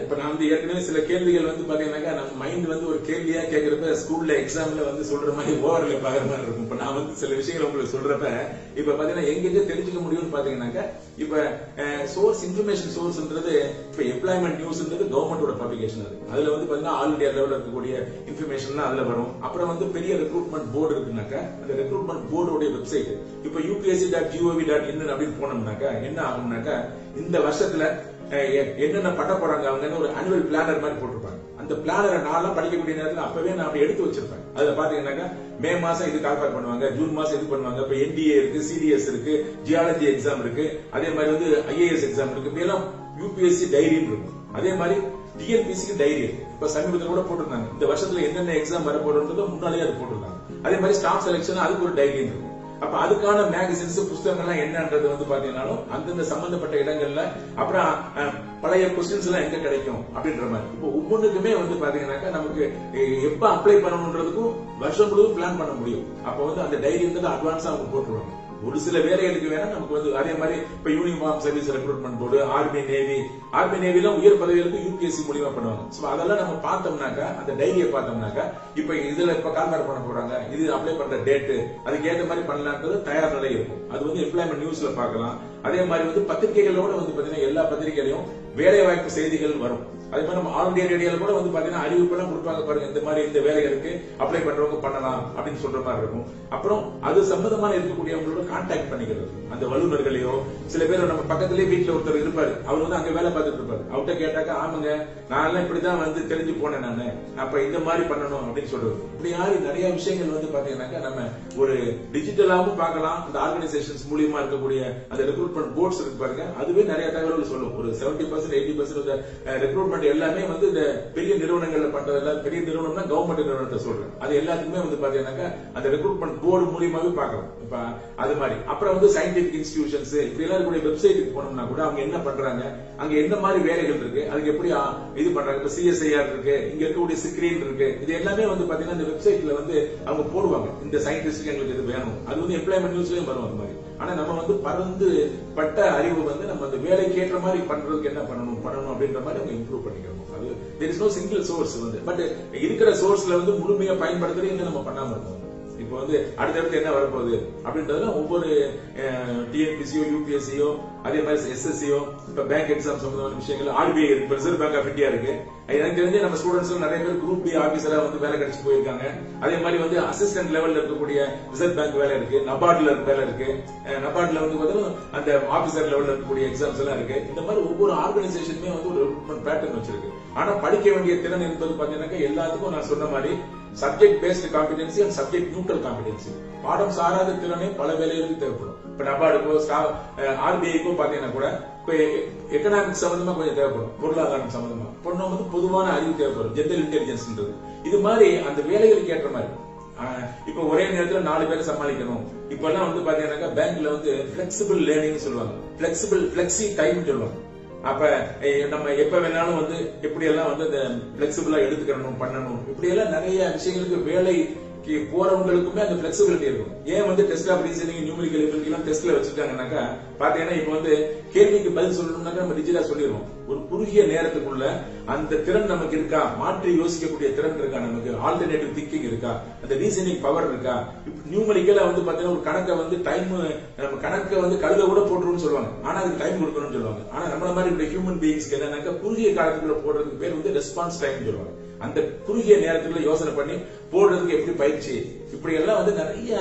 இப்ப நான் வந்து ஏற்கனவே சில கேள்விகள் வந்து பாத்தீங்கன்னாக்கா நம்ம மைண்ட் வந்து ஒரு கேள்வியா கேட்கறப்ப ஸ்கூல்ல எக்ஸாம்ல வந்து சொல்ற மாதிரி ஓவர்ல பாக்குற மாதிரி இருக்கும். இப்ப நான் வந்து சில விஷயங்கள் உங்களுக்கு சொல்றப்ப இப்ப பாத்தீங்கன்னா எங்க தெரிஞ்சுக்க முடியும்னு பாத்தீங்கன்னாக்கா இப்ப சோர்ஸ் இன்ஃபர்மேஷன் சோர்ஸ்ன்றது இப்ப எம்ப்ளாய்மெண்ட் நியூஸ்ன்றது கவர்மெண்டோட பப்ளிகேஷன். அதுல வந்து பாத்தீங்கன்னா ஆல் இந்தியா லெவலில் இருக்கக்கூடிய இன்ஃபர்மேஷன் அதுல வரும். அப்புறம் வந்து பெரிய ரெக்ரூட்மெண்ட் போர்டு இருக்குனாக்கா அந்த ரெக்ரூட்மெண்ட் போர்டோட வெப்சைட் இப்ப upsc.gov.in அப்படின்னு போனோம்னாக்கா என்ன ஆகும்னாக்கா இந்த வருஷத்துல என்னென்ன பண்ண போறாங்க அவங்க ஒரு ஆனுவல் பிளானர் மாதிரி போட்டிருப்பாங்க. அந்த பிளானரை நான்லாம் படிக்கக்கூடிய நேரத்தில் அப்பவே நான் அப்படி எடுத்து வச்சிருப்பேன். அதுல பாத்தீங்கன்னாக்கா மே மாசம் இது கால்குலேட் பண்ணுவாங்க, ஜூன் மாசம் இது பண்ணுவாங்க, இப்ப NDA இருக்கு, CDS இருக்கு, ஜியாலஜி எக்ஸாம் இருக்கு, அதே மாதிரி வந்து IAS எக்ஸாம் இருக்கு, இப்படி எல்லாம் UPSC டைரின்னு இருக்கும். அதே மாதிரி TNPSC டைரி இருக்கு. இப்ப சமீபத்தில் கூட போட்டிருந்தாங்க இந்த வருஷத்துல என்னென்ன எக்ஸாம் வர போறோம்ன்றத முன்னாலேயே அது போட்டிருந்தாங்க. அதே மாதிரி ஸ்டாஃப் செலக்ஷன் அதுக்கு ஒரு டைரி இருக்கும். அப்ப அதுக்கான மேகசின்ஸ் புத்தகங்கள்லாம் என்னன்றது வந்து பாத்தீங்கன்னாலும் அந்தந்த சம்பந்தப்பட்ட இடங்கள்ல அப்புறம் பழைய கொஸ்டின்ஸ் எல்லாம் எங்க கிடைக்கும் அப்படின்ற மாதிரி இப்போ ஒவ்வொன்றுக்குமே வந்து பாத்தீங்கன்னாக்கா நமக்கு எப்ப அப்ளை பண்ணணும்ன்றதுக்கும் வருஷம் முழுவதும் பிளான் பண்ண முடியும். அப்ப வந்து அந்த டைரின்றது அட்வான்ஸா அவங்க போட்டுருவாங்க. ஒரு சில வேலைகளுக்கு வேணா நமக்கு வந்து அதே மாதிரி இப்ப uniform service recruitment board, army நேவில உயர் பதவிகளுக்கு UPSC மூலியமா பண்ணுவாங்க. சோ அதெல்லாம் நம்ம பார்த்தோம்னாக்கா அந்த டைரியை பார்த்தோம்னாக்கா இப்ப இதுல இப்ப கால்குலேட் பண்ண போறாங்க, இது அப்ளை பண்ற டேட் அதுக்கு ஏற்ற மாதிரி பண்ணலான்றது தயார் நிலை இருக்கும். அது வந்து எம்ப்ளாய்மெண்ட் நியூஸ்ல பார்க்கலாம். அதே மாதிரி வந்து பத்திரிகைகளோட வந்து பாத்தீங்கன்னா எல்லா பத்திரிகைகளையும் வேலை வாய்ப்பு செய்திகள் வரும். அதே மாதிரி நம்ம ஆல் இந்தியா ரேடியோல கூட வந்து பாத்தீங்கன்னா அறிவிப்பெல்லாம் கொடுப்பாங்க பாருங்க, இந்த மாதிரி இந்த வேலைகளுக்கு அப்ளை பண்றவங்க பண்ணலாம் அப்படின்னு சொல்ற மாதிரி இருக்கும். அப்புறம் அது சம்பந்தமான இருக்கக்கூடியவங்களோட கான்டாக்ட் பண்ணிக்கிறது. அந்த வல்லுநர்களையோ சில பேர் நம்ம பக்கத்திலேயே வீட்டுல ஒருத்தர் இருப்பாரு, அவர் வந்து அங்க வேலை பார்த்துட்டு இருப்பாரு. அவர்கிட்ட கேட்டாக்கா ஆமாங்க நான் எல்லாம் இப்படிதான் வந்து தெரிஞ்சு போனேன் நானு, அப்ப இந்த மாதிரி பண்ணணும் அப்படின்னு சொல்றது. இப்படி யாரு நிறைய விஷயங்கள் வந்து பாத்தீங்கன்னாக்கா நம்ம ஒரு டிஜிட்டலாவும் பார்க்கலாம். அந்த ஆர்கனைசேஷன்ஸ் மூலியமா இருக்கக்கூடிய அந்த ரெக்ரூட்மெண்ட் போர்ட்ஸ் இருக்கு பாருங்க, அதுவே நிறைய தகவல்கள் சொல்லும். ஒரு 70% 80% ரெக்ரூட்மெண்ட் எல்லாமே வந்து இந்த பெரிய நிறுவனங்கள்ல பண்றதுல, பெரிய நிறுவனம்னா கவர்மெண்ட் நிறுவனத்தை சொல்றேன், அது எல்லாத்துக்குமே வந்து பாத்தீங்கன்னாக்கா அந்த ரெக்ரூட்மெண்ட் போர்டு மூலியமாவே பார்க்கலாம். இப்ப அது மாதிரி அப்புறம் வந்து சயின்டிபிக் இன்ஸ்டிடியூஷன்ஸ் இப்படி எல்லாம் இருக்கக்கூடிய வெப்சைட்டுக்கு போனோம்னா கூட அவங்க என்ன பண்றாங்க, அங்க என்ன மாதிரி வேலைகள் இருக்கு, அதுக்கு எப்படி இது பண்றாங்க. இப்ப CSIR இருக்கு, இங்க இருக்கக்கூடிய ஸ்கிரீன் இருக்கு, இது எல்லாமே வந்து பாத்தீங்கன்னா இந்த வெப்சைட்ல வந்து அவங்க போடுவாங்க. இந்த சயின்டிஸ்டுக்கு எங்களுக்கு இது வேணும், அது வந்து எம்ப்ளாய்மெண்ட் நியூஸ்லயும் வரும் அந்த மாதிரி. ஆனா நம்ம வந்து பறந்து பட்ட அறிவு வந்து நம்ம அந்த வேலைக்கு ஏற்ற மாதிரி பண்றதுக்கு என்ன பண்ணணும் அப்படின்ற மாதிரி அவங்க இம்ப்ரூவ் பண்ணிக்கணும். அது there is no single source வந்து பட் இருக்கிற சோர்ஸ்ல வந்து முழுமையா பயன்படுத்துறது நம்ம பண்ணாம இருக்கோம். இப்போ வந்து அடுத்தடுத்து என்ன வரப்போகுது அப்படின்றதுல ஒவ்வொரு TNPSCயோ UPSCயோ அதே மாதிரி SSCயோ இப்ப பேங்க் எக்ஸாம் சம்பந்தமான விஷயங்கள் RBI இருக்கு, ரிசர்வ் பேங்க் ஆஃப் இந்தியா இருக்கு. எனக்கு தெரிஞ்சு நம்ம ஸ்டூடெண்ட்ஸ் நிறைய பேர் குரூப் B ஆபீசரா வந்து வேலை கிடைச்சு போயிருக்காங்க. அதே மாதிரி வந்து அசிஸ்டன்ட் லெவல்ல இருக்கக்கூடிய ரிசர்வ் பேங்க் வேலை இருக்கு, நபார்ட்ல வேலை இருக்கு. நபார்ட்ல வந்து பாத்தீங்கன்னா அந்த ஆபீசர் லெவல்ல இருக்கக்கூடிய எக்ஸாம்ஸ் எல்லாம் இருக்கு. இந்த மாதிரி ஒவ்வொரு ஆர்கனைசேஷனுமே வந்து ஒரு ரெக்ரூட்மெண்ட் பேட்டர்ன் வச்சிருக்கு. ஆனா படிக்க வேண்டிய திறன் என்பது பாத்தீங்கன்னா எல்லாத்துக்கும் நான் சொன்ன மாதிரி subject based competency and subject neutral competency. பாடம் சாராத திறனே பல வேலைகளுக்கு தேவைப்படும். இப்ப நபார்டுக்கோ RBIக்கோ பாத்தீங்கன்னா கூட இப்ப எக்கனாமிக்ஸ் சம்பந்தமா கொஞ்சம் தேவைப்படும், பொருளாதாரம் சம்பந்தமா பொண்ணும் வந்து பொதுவான அறிவு தேவைப்படும், ஜெனரல் இன்டெலிஜென்ஸ்ன்றது. இது மாதிரி அந்த வேலைகளுக்கு ஏற்ற மாதிரி இப்ப ஒரே நேரத்துல 4 பேரை சமாளிக்கணும். இப்ப எல்லாம் வந்து பாத்தீங்கன்னா பேங்க்ல வந்து பிளெக்சிபிள் லேர்னிங் சொல்லுவாங்க, பிளெக்சி டைம் சொல்லுவாங்க. அப்ப நம்ம எப்ப வேணாலும் வந்து எப்படி எல்லாம் வந்து அந்த பிளெக்சிபிளா எடுத்துக்கணும் பண்ணணும், இப்படி எல்லாம் நிறைய விஷயங்களுக்கு வேலைக்கு போறவங்களுக்குமே அந்த பிளெக்சிபிலிட்டி இருக்கும். ஏன் வந்து test of reasoning, numerical ability எல்லாம் டெஸ்ட்ல வச்சிருக்காங்கன்னாக்கா பாத்தீங்கன்னா இப்ப வந்து கேள்விக்கு பதில் சொல்லணும்னாக்கா நம்ம டிஜிட்டலா சொல்லிடுவோம். ஒரு குறுகிய நேரத்துக்குள்ள அந்த திறன் நமக்கு இருக்கா, மாற்றி யோசிக்கக்கூடிய திறன் இருக்கா, நமக்கு ஆல்டர்னேட்டிவ் திங்கிங் இருக்கா, அந்த ரீசனிங் பவர் இருக்கா. நியூமெரிக்கலா வந்து பாத்தீங்கன்னா ஒரு கணக்கை வந்து டைம் நம்ம கணக்கை வந்து கழுத கூட போட்டுருன்னு சொல்லுவாங்க, ஆனா அதுக்கு டைம் கொடுக்கணும்னு சொல்லுவாங்க. ஆனா நம்மள மாதிரி ஹியூமன் பீயிங்ஸ்க்கு என்னன்னாக்கா குறுகிய காலத்துக்குள்ள போடுறதுக்கு பேர் வந்து ரெஸ்பான்ஸ் டைம் சொல்லுவாங்க. அந்த குறுகிய நேரத்துக்குள்ள யோசனை பண்ணி போடுறதுக்கு எப்படி பயிற்சி, இப்படி எல்லாம் வந்து நிறைய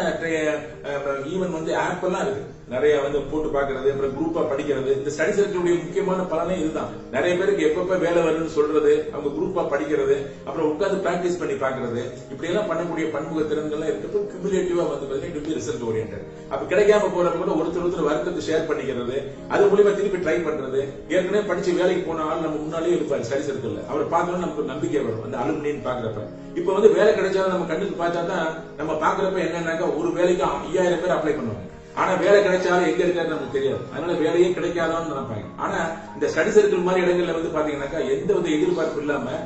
ஈவன் வந்து ஆப் எல்லாம் இருக்கு, நிறைய வந்து போட்டு பாக்குறது, அப்புறம் குரூப்பா படிக்கிறது. இந்த ஸ்டடி சர்க்கிளுடைய முக்கியமான பலனே இதுதான். நிறைய பேருக்கு எப்பப்ப வேலை வரும்னு சொல்றது, அவங்க குரூப்பா படிக்கிறது, அப்புறம் உட்கார்ந்து பிராக்டிஸ் பண்ணி பாக்குறது, இப்படி எல்லாம் பண்ணக்கூடிய பன்முக திறன்கள் இருக்கிறது. கியூமுலேட்டிவா வந்து ரிசல்ட் ஓரியன்டட். அப்ப கிடைக்காம போறப்ப கூட ஒருத்தர் வர்க்கத்தை ஷேர் பண்ணிக்கிறது, அது மூலியமா திருப்பி ட்ரை பண்றது. ஏற்கனவே படிச்சு வேலைக்கு போன ஆள் நம்ம முன்னாலேயே இருப்பாரு ஸ்டடி சர்க்கிள், அவரை பார்க்கணும் நமக்கு ஒரு நம்பிக்கை வரும் அந்த அலுமினின்னு பாக்குறப்ப. இப்ப வந்து வேலை கிடைச்சாலும் நம்ம கண்ணுக்கு பார்த்தா தான் நம்ம பாக்குறப்ப என்னன்னாக்கா ஒரு வேலைக்கு 5000 பேர் அப்ளை பண்ணுவாங்க. ஆனா வேலை கிடைச்சாலும் எங்க இருக்காரு நமக்கு தெரியாது, அதனால வேலையே கிடைக்காதான்னு நினைப்பாங்க. ஆனா இந்த ஸ்டடி சர்க்கிள் மாதிரி இடங்கள்ல வந்து பாத்தீங்கன்னாக்கா எந்த வித எதிர்பார்ப்பு இல்லாம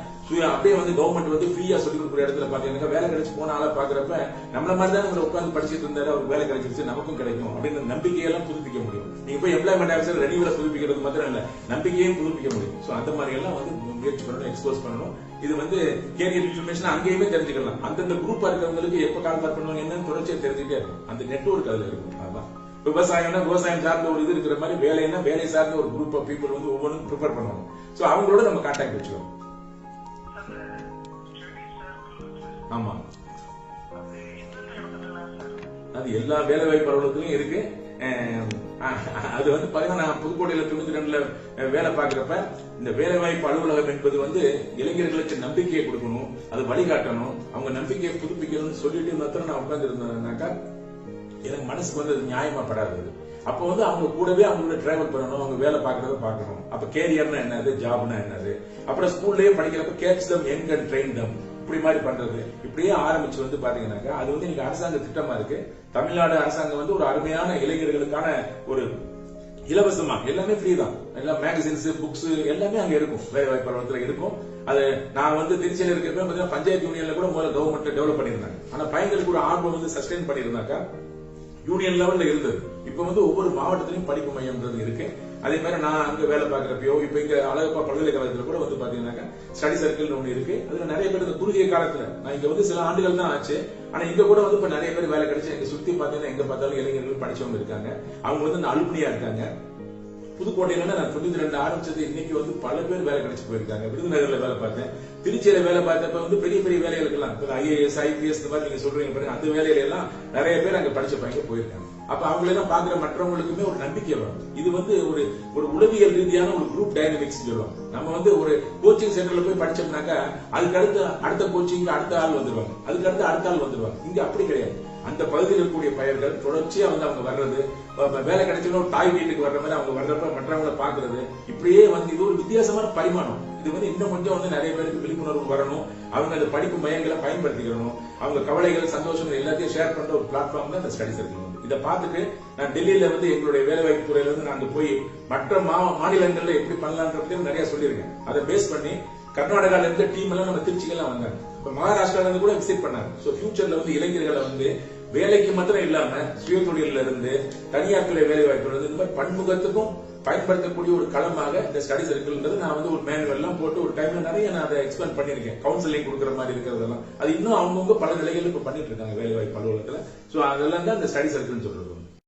அப்படியே வந்து கவர்மெண்ட் வந்து ஃப்ரீயா சொல்லி கொடுக்குற இடத்துல பாத்தீங்கன்னா வேலை கிடைச்சு போன ஆளா பாக்குறப்ப நம்மள மாதிரி தான் இவர் உட்காந்து படிச்சுட்டு இருந்தாரு, அவருக்கு வேலை கிடைச்சிருச்சு, நமக்கும் கிடைக்கும் அப்படின்னு நம்பிக்கையெல்லாம் புதுப்பிக்க முடியும். நீங்க போய் எம்ப்ளாய்மெண்ட் ஆஃபீஸர் ரெனியூவலை புதுப்பிக்கிறது மாத்திரம் இல்ல, நம்பிக்கையும் புதுப்பிக்க முடியும். சோ அந்த மாதிரி எல்லாம் வந்து முயற்சி பண்ணணும், எக்ஸ்போஸ் பண்ணணும். இது வந்து கேரியர் இன்ஃபர்மேஷன் அங்கேயுமே தெரிஞ்சுக்கலாம். அந்தந்த குரூப்பா இருக்கிறவங்களுக்கு எப்ப கால் பண்ணுவாங்க என்னன்னு தொடர்ச்சியா தெரிஞ்சுட்டே இருக்கும். அந்த நெட்வொர்க் அதுல இருக்கும். அதான் விவசாயம்னா விவசாயம் சார்ந்த ஒரு இது இருக்கிற மாதிரி, வேலைன்னா வேலை சார்ந்த ஒரு குரூப் ஆஃப் பீப்புள் வந்து ஒவ்வொன்றும் ப்ரிப்பேர் பண்ணுவாங்க. சோ அவங்களோட நம்ம கான்டாக்ட் வச்சுக்கணும். ஆமா, அது எல்லா வேலை வாய்ப்பு அலுவலகத்திலும் இருக்கு. அது வந்து பாத்தீங்கன்னா நான் புதுக்கோட்டையில 92ல வேலை பார்க்கிறப்ப இந்த வேலை வாய்ப்பு அலுவலகம் என்பது வந்து இளைஞர்களுக்கு நம்பிக்கையை கொடுக்கணும், அது வழிகாட்டணும், அவங்க நம்பிக்கையை புதுப்பிக்கணும்னு சொல்லிட்டு மாத்திரம் நான் உட்கார்ந்து இருந்தேன்னாக்கா எனக்கு மனசுக்கு வந்து அது நியாயமா படாது. அப்ப வந்து அவங்க கூடவே அவங்களோட டிராவல் பண்ணணும், அவங்க வேலை பார்க்கறத பார்க்கணும். அப்ப கேரியர்னா என்னது, ஜாப்னா என்னது, அப்புறம் ஸ்கூல்லயே படிக்கிறப்ப catch them young and train தம் இப்படி மாதிரி பண்றது. இப்படியே ஆரம்பிச்சு வந்து பாத்தீங்கன்னாக்கா அது வந்து இன்னைக்கு அரசாங்க திட்டமா இருக்கு. தமிழ்நாடு அரசாங்கம் வந்து ஒரு அருமையான இளைஞர்களுக்கான ஒரு இலவசமா எல்லாமே ஃப்ரீ தான், எல்லா மேகசின்ஸ் புக்ஸ் எல்லாமே அங்க இருக்கும், வேலை வாய்ப்பு அலுவலகத்துல இருக்கும். அது நான் வந்து திருச்சியில இருக்கிறப்ப பாத்தீங்கன்னா பஞ்சாயத்து யூனியன்ல கூட முதல்ல கவர்மெண்ட் டெவலப் பண்ணிருந்தாங்க. ஆனா பையன்களுக்கு ஒரு ஆர்வம் வந்து சஸ்டெயின் பண்ணிருந்தாக்கா யூனியன் லெவல்ல இருந்தது. இப்ப வந்து ஒவ்வொரு மாவட்டத்திலையும் படிப்பு மையம்ன்றது இருக்கு. அதே மாதிரி நான் அங்க வேலை பார்க்கிறப்பயோ இப்ப இங்க அழகப்பா பல்கலைக்கழகத்துல கூட வந்து பாத்தீங்கன்னாக்கா ஸ்டடி சர்க்கிள் ஒண்ணு இருக்கு. அதுல நிறைய பேர் இந்த குறுகிய காலத்துல நான் இங்க வந்து சில ஆண்டுகள் தான் ஆச்சு. ஆனா இங்க கூட வந்து இப்ப நிறைய பேர் வேலை கிடைச்சு எங்க சுத்தி பாத்தீங்கன்னா எங்க பார்த்தாலும் இளைஞர்கள் படிச்சவங்க இருக்காங்க. அவங்க வந்து இந்த அலுமினியா இருக்காங்க. புதுக்கோட்டையில நான் 92 ஆரம்பிச்சது இன்னைக்கு வந்து பல பேர் வேலை கிடைச்சு போயிருக்காங்க. விருதுநகர்ல வேலை பார்த்தேன், திருச்சியில வேலை பார்த்தப்ப வந்து பெரிய பெரிய வேலைகளுக்கு எல்லாம் IAS IPS இந்த மாதிரி நீங்க சொல்றீங்க பாருங்க, அந்த வேலையில எல்லாம் நிறைய பேர் அங்க படிச்ச பையங்க போயிருக்காங்க. அப்ப அவங்களெல்லாம் பாக்குற மற்றவங்களுக்குமே ஒரு நம்பிக்கை வரும். இது வந்து ஒரு உளவியல் ரீதியான ஒரு குரூப் டைனமிக்ஸ் சொல்லுவாங்க. நம்ம வந்து ஒரு கோச்சிங் சென்டர்ல போய் படிச்சோம்னாக்கா அதுக்கு அடுத்த கோச்சிங் அடுத்த ஆள் வந்துருவாங்க, அதுக்கு அடுத்த ஆள் வந்துருவாங்க. இங்க அப்படி கிடையாது. அந்த பகுதியில் இருக்கக்கூடிய பயிர்கள் தொடர்ச்சியா வந்து அவங்க வர்றது, வேலை கிடைச்சவங்க தாய் வீட்டுக்கு வர்ற மாதிரி அவங்க வர்றப்ப மற்றவங்களை பாக்குறது, இப்படியே வந்து இது ஒரு வித்தியாசமான பரிமாணம். இது வந்து இன்னும் கொஞ்சம் வந்து நிறைய பேருக்கு விழிப்புணர்வு வரணும். அவங்க அந்த படிப்பு மையங்களை பயன்படுத்திக்கணும். அவங்க கவலைகள் சந்தோஷங்கள் எல்லாத்தையும் ஷேர் பண்ற ஒரு பிளாட்ஃபார்ம் தான் இந்த ஸ்டடி சர்க்கிள். இதை பார்த்துட்டு நான் டெல்லியில வந்து எங்களுடைய வேலைவாய்ப்பு துறையில இருந்து நான் அங்க போய் மற்ற மாநிலங்கள்ல எப்படி பண்ணலாம்ன்றது நிறைய சொல்லியிருக்கேன். அதை பேஸ் பண்ணி கர்நாடகால இருந்த டீம் எல்லாம் நம்ம திருச்சிக்கெல்லாம் வந்தாங்க. இப்ப மகாராஷ்டிரால இருந்து கூட விசிட் பண்ணாங்க. சோ ஃபியூச்சர்ல வந்து இளைஞர்களை வந்து வேலைக்கு மாத்திரம் இல்லாம சுய தொழில இருந்து தனியார் துறை வேலை வாய்ப்பு இந்த மாதிரி பன்முகத்துக்கும் பயன்படுத்தக்கூடிய ஒரு களமாக இந்த ஸ்டடி சர்க்கிள்ன்றது நான் வந்து ஒரு மேனுவல் எல்லாம் போட்டு ஒரு டைம்ல நிறைய நான் அதை எக்ஸ்பிளைன் பண்ணிருக்கேன். கவுன்சிலிங் கொடுக்குற மாதிரி இருக்கிறதெல்லாம் அது இன்னும் அவங்கவுங்க பல நிலைகள் இப்ப பண்ணிட்டு இருக்காங்க வேலை வாய்ப்பு அலுவலகத்துல. சோ அதெல்லாம் தான் இந்த ஸ்டடி சர்க்கிள் சொல்றது.